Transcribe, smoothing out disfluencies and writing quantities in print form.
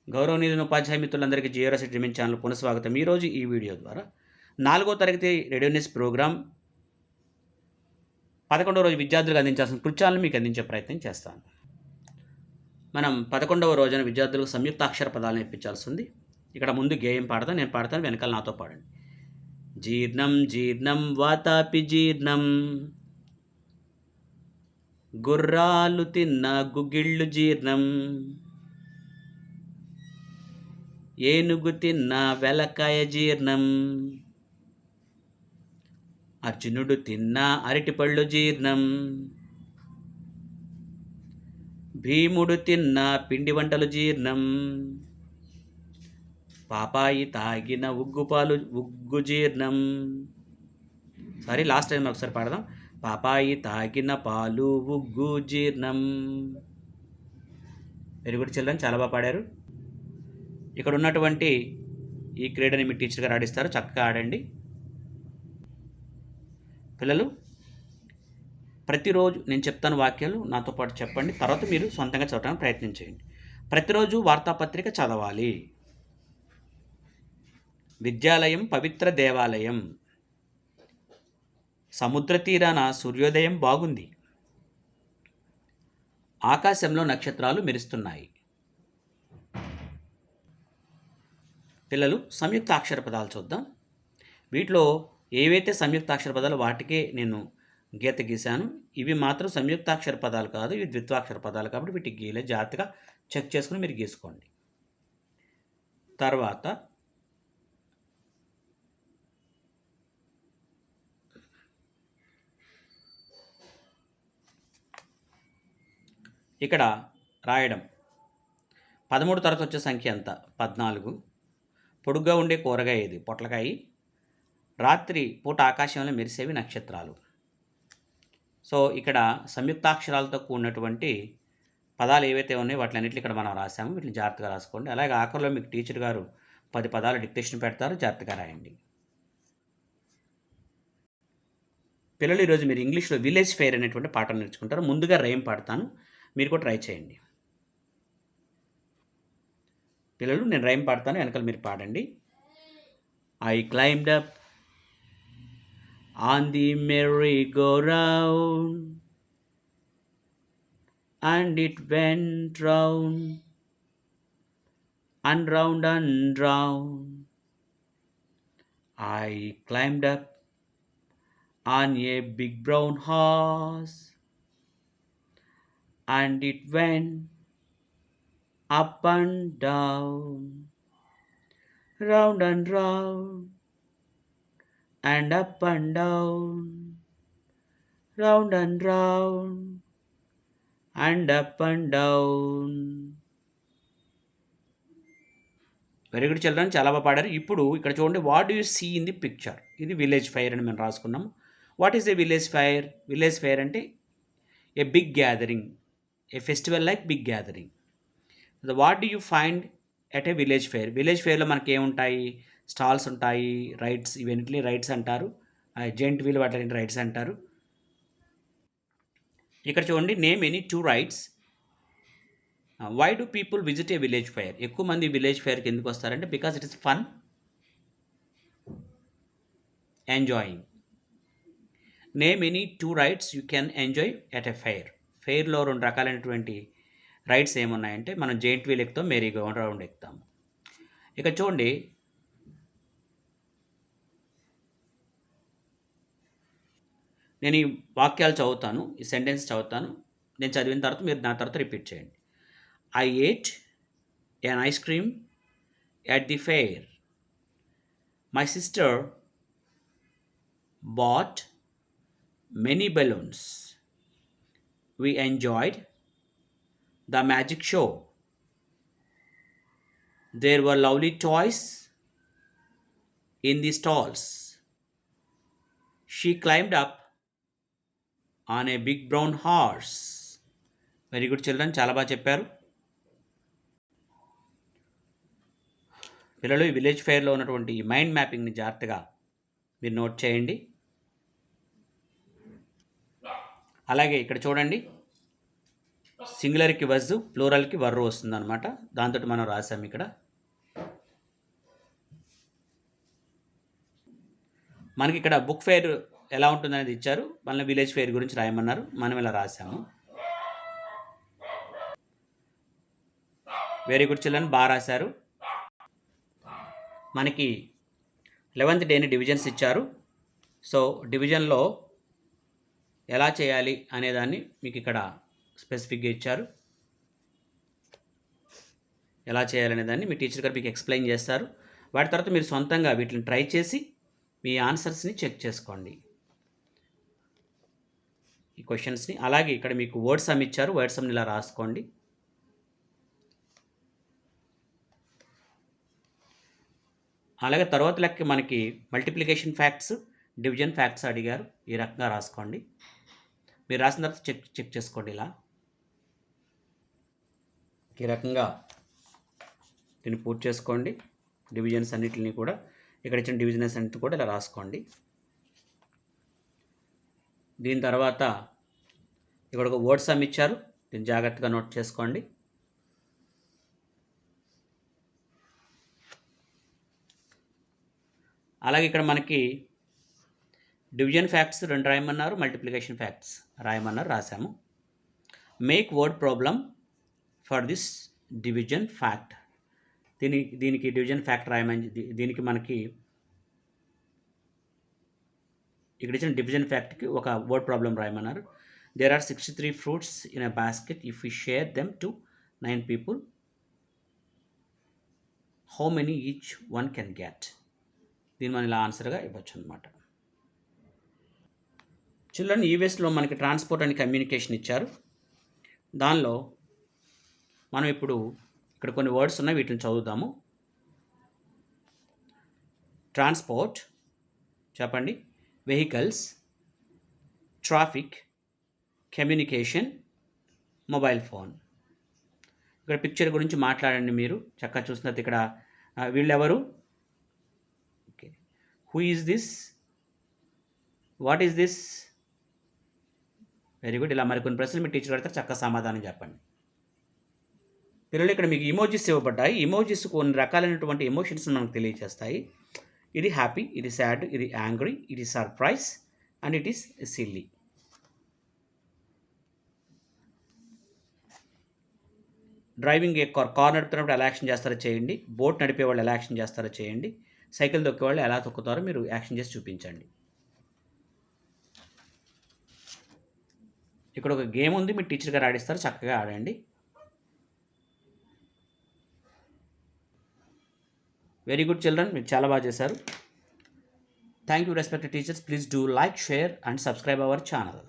గౌరవనీయులైన ఉపాధ్యాయ మిత్రులందరికీ జియోరాసి dreaming channel పునఃస్వాగతం. ఈరోజు ఈ వీడియో ద్వారా 4వ తరగతి రేడియో న్యూస్ ప్రోగ్రాం 11వ రోజు విద్యార్థులకు అందించాల్సిన కృత్యాలను మీకు అందించే ప్రయత్నం చేస్తాను. మనం 11వ రోజున విద్యార్థులకు సంయుక్తాక్షర పదాలు నేర్పించాల్సి ఉంది. ఇక్కడ ముందు గేయం పాడతాను, నేను పాడతాను, వెనకాల నాతో పాడండి. జీర్ణం జీర్ణం వాతాపి జీర్ణం, గుర్రాలు తిన్న గుగిళ్ళు జీర్ణం, ఏనుగు తిన్న వెలకాయ జీర్ణం, అర్జునుడు తిన్న అరటిపళ్ళు జీర్ణం, భీముడు తిన్న పిండి వంటలు జీర్ణం, పాపాయి తాగిన ఉగ్గు జీర్ణం. సారీ, లాస్ట్ టైం ఒకసారి పాడదాం. పాపాయి తాగిన పాలు ఉగ్గు జీర్ణం. వెరీ గుడ్ చిల్డ్రన్, చాలా బాగా పాడారు. ఇక్కడ ఉన్నటువంటి ఈ క్రీడని మీ టీచర్ గారు ఆడిస్తారు, చక్కగా ఆడండి. పిల్లలు, ప్రతిరోజు నేను చెప్తాను వాక్యాలు, నాతో పాటు చెప్పండి. తర్వాత మీరు సొంతంగా చదవడానికి ప్రయత్నం చేయండి. ప్రతిరోజు వార్తాపత్రిక చదవాలి. విద్యాలయం పవిత్ర దేవాలయం. సముద్ర తీరాన సూర్యోదయం బాగుంది. ఆకాశంలో నక్షత్రాలు మెరుస్తున్నాయి. పిల్లలు, సంయుక్తాక్షర పదాలు చూద్దాం. వీటిలో ఏవైతే సంయుక్తాక్షర పదాలు వాటికే నేను గీత గీశాను. ఇవి మాత్రం సంయుక్తాక్షర పదాలు కాదు, ఇవి ద్విత్వాక్షర పదాలు, కాబట్టి వీటికి గీలే. జాగ్రత్తగా చెక్ చేసుకుని మీరు గీసుకోండి. తర్వాత ఇక్కడ రాయడం. 13 తర్వాత వచ్చే సంఖ్య ఎంత? 14. పొడుగ్గా ఉండే కూరగాయ ఇది పొట్లకాయ. రాత్రి పూట ఆకాశంలో మెరిసేవి నక్షత్రాలు. సో ఇక్కడ సంయుక్తాక్షరాలతో కూడినటువంటి పదాలు ఏవైతే ఉన్నాయో వాటిలన్నింటినీ ఇక్కడ మనం రాసాము. వీటిని జాగ్రత్తగా రాసుకోండి. అలాగే ఆఖరిలో మీకు టీచర్ గారు 10 పదాలు డిక్టేషన్ పెడతారు, జాగ్రత్తగా రాయండి. పిల్లలు, ఈరోజు మీరు ఇంగ్లీష్లో విలేజ్ ఫెయిర్ అనేటువంటి పాఠం నేర్చుకుంటారు. ముందుగా రైమ్ పాడతాను, మీరు కూడా ట్రై చేయండి. పిల్లలు, నేను రైమ్ పాడతాను, వెనకాల మీరు పాడండి. I climbed up on the merry-go-round and it went round and round and round. I climbed up on a big brown horse and it went up and down, round and round and up and down, round and round and up and down. Very good children, చాలా బాగా పాడారు. ఇప్పుడు ఇక్కడ చూడండి, what do you see in the picture. ఇది village fire అని మేము రాసుకున్నాము. What is the village fire? Village fire అంటే a big gathering, a festival like big gathering. What do you find at a village fair? Village ఫెయిర్లో మనకి ఏముంటాయి? Stalls ఉంటాయి, rides, ఇవన్నీ రైడ్స్ అంటారు. జెంట్ వీల్ వాటి రైడ్స్ అంటారు. ఇక్కడ చూడండి, name any 2 rides. Why do people visit a village fair? ఎక్కువ మంది విలేజ్ ఫెయిర్కి ఎందుకు వస్తారంటే because it is fun, enjoying. Name any 2 rides you can enjoy at a fair. ఫెయిర్లో 2 రకాలైనటువంటి రైడ్స్ ఏమున్నాయంటే మనం జెయింట్ వీల్ ఎక్కుతాం, మేరీ గో రౌండ్ ఎక్కుతాం. ఇక చూడండి, నేను ఈ వాక్యాలు చదువుతాను, ఈ సెంటెన్స్ చదువుతాను. నేను చదివిన తర్వాత మీరు నా తర్వాత రిపీట్ చేయండి. I ate an ice cream at the fair. My sister bought many balloons. We enjoyed the magic show. There were lovely toys in the stalls. She climbed up on a big brown horse. Very good children, చాలా బాగా చెప్పారు. పిల్లలు, ఈ village ఫెయిర్లో ఉన్నటువంటి ఈ mind మ్యాపింగ్ని జాగ్రత్తగా మీరు note చేయండి. అలాగే ఇక్కడ చూడండి, సింగులర్కి వజ్, ప్లూరల్కి వర్రు వస్తుంది అనమాట. దాంతో మనం రాసాం ఇక్కడ. మనకి ఇక్కడ బుక్ ఫేర్ ఎలా ఉంటుందనేది ఇచ్చారు, మళ్ళీ విలేజ్ ఫేర్ గురించి రాయమన్నారు, మనం ఇలా రాసాము. వెరీ గుడ్ చిల్డ్రన్, బాగా రాశారు. మనకి 11th డేని డివిజన్స్ ఇచ్చారు. సో డివిజన్లో ఎలా చేయాలి అనేదాన్ని మీకు ఇక్కడ స్పెసిఫిక్గా ఇచ్చారు. ఎలా చేయాలనే దాన్ని మీ టీచర్ గారు మీకు ఎక్స్ప్లెయిన్ చేస్తారు. వాటి తర్వాత మీరు సొంతంగా వీటిని ట్రై చేసి మీ ఆన్సర్స్ని చెక్ చేసుకోండి, ఈ క్వశ్చన్స్ని. అలాగే ఇక్కడ మీకు వర్డ్ సమ్ ఇచ్చారు, వర్డ్ సమ్ని ఇలా రాసుకోండి. అలాగే తర్వాత లెక్క మనకి మల్టిప్లికేషన్ ఫ్యాక్ట్స్, డివిజన్ ఫ్యాక్ట్స్ అడిగారు, ఈ రకంగా రాసుకోండి. మీరు రాసిన తర్వాత చెక్ చేసుకోండి ఇలా. ఈ రకంగా దీన్ని పూర్తి చేసుకోండి. డివిజన్స్ అన్నిటిని కూడా, ఇక్కడ ఇచ్చిన డివిజన్స్ అన్నిటిని కూడా ఇలా రాసుకోండి. దీని తర్వాత ఇక్కడ ఒక వర్డ్ సమ్ ఇచ్చారు, దీన్ని జాగ్రత్తగా నోట్ చేసుకోండి. అలాగే ఇక్కడ మనకి డివిజన్ ఫ్యాక్ట్స్ 2 రాయమన్నారు, మల్టిప్లికేషన్ ఫ్యాక్ట్స్ రాయమన్నారు, రాసాము. Make word problem for this division fact. దీనికి డివిజన్ ఫ్యాక్ట్ రాయమని, దీనికి మనకి ఇక్కడ ఇచ్చిన డివిజన్ ఫ్యాక్ట్కి ఒక వర్డ్ ప్రాబ్లం రాయమన్నారు. There are 63 fruits in a basket. If you share them to 9 people, how many each one can get. దీన్ని మనం ఇలా ఆన్సర్గా ఇవ్వచ్చు అనమాట. చిల్డ్రన్, యూఎస్లో మనకి ట్రాన్స్పోర్ట్ అండ్ కమ్యూనికేషన్ ఇచ్చారు. దానిలో మనం ఇప్పుడు ఇక్కడ కొన్ని వర్డ్స్ ఉన్నాయి, వీటిని చదువుదాము. ట్రాన్స్పోర్ట్ చెప్పండి, vehicles, traffic, communication, mobile phone. ఇక్కడ పిక్చర్ గురించి మాట్లాడండి మీరు. చక్కగా చూసినట్టు ఇక్కడ వీళ్ళెవరు, okay, who is this, what is this. Very good. ఇలా మరికొన్ని ప్రశ్నలు మీ టీచర్ అడిగితే చక్కగా సమాధానం చెప్పండి. పిల్లలు, ఇక్కడ మీకు ఇమోజీస్ ఇవ్వబడ్డాయి. ఇమోజీస్ కొన్ని రకాలైనటువంటి ఎమోషన్స్ మనకు తెలియజేస్తాయి. ఇది హ్యాపీ, ఇది సాడ్, ఇది యాంగ్రీ, ఇది surprise and it is silly. Driving a car నడుపుతున్నప్పుడు ఎలా యాక్షన్ చేస్తారో చేయండి. బోట్ నడిపే వాళ్ళు ఎలా యాక్షన్ చేస్తారో చేయండి. సైకిల్ తొక్కే వాళ్ళు ఎలా తొక్కుతారో మీరు యాక్షన్ చేసి చూపించండి. ఇక్కడ ఒక గేమ్ ఉంది, మీ టీచర్ గారు ఆడిస్తారు, చక్కగా ఆడండి. వెరీ గుడ్ చిల్డ్రన్, మీరు చాలా బాగా చేశారు. Thank you respected teachers. Please do like, share and subscribe our channel.